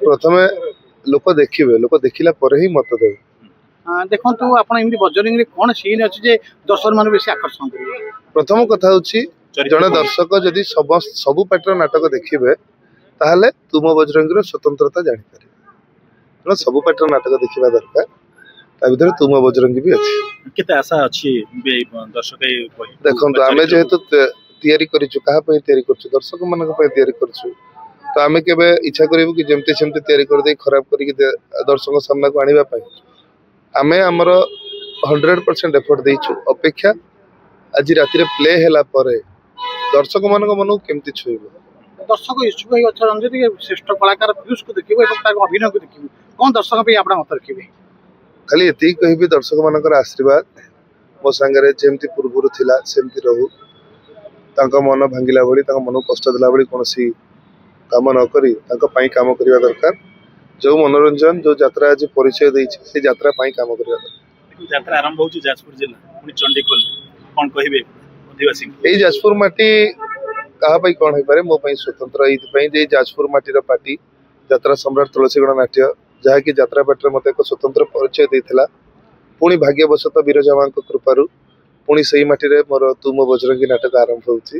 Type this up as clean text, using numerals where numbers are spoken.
प्रथमे लोक देखिए लोक देखला ही मत देवे। देखो आप बजरंगी कौन सीन अच्छे जे दर्शक मान बेसी आकर्षण करेंगे। प्रथम कथा हूँ जड़े दर्शक जदि सबु पार्टर नाटक देखिए ताहले तुम बजरंगी स्वतंत्रता जापर सबु पार्टर नाटक देखा दरकार भर तुम बजरंगी भी अच्छी केते आशा अच्छी दर्शक देखो आम जेहेतु दर्शक मान तो आम के इच्छा करूँ कि जमती सेमती तैयारी खराब कर दर्शक सामना को आने आम आमर 100% एफर्ट देचु अपेक्षा आज राति प्ले है दर्शक मान मन केमती छुईब दर्शक इच्छुक अच्छा श्रेष्ठ कलाकार पीयूष को देखिए अभिनय को देखिए कौन दर्शक पे आप मत रखिए खाली ये कह दर्शक मान आशीर्वाद मो सांगे जमती पूर्व थिला सेमती रहू मन भांगिला भाई मन कष्ट देला भाई कौन काम नक काम करने दरकार जो मनोरंजन जो यात्रा आज परिचय देती यात्रा काम करने दरकार यात्रा आरंभ हो जाजपुर जिला पुणी चंडीखोल कौन कहे आदिवासी यही जाजपुर माटी क्या कौन हो पारे मो स्वतंत्र ये जाजपुर माटीर पार्टी यात्रा सम्राट तुलसीगढ़ नाट्य जहाँकि यात्रा पार्टी मत एक स्वतंत्र परिचय देता पुणी भाग्यवशत विरजा माँ कृपारू पुणी से ही माटी मोर तुम बजरंगी नाटक आरंभ होची।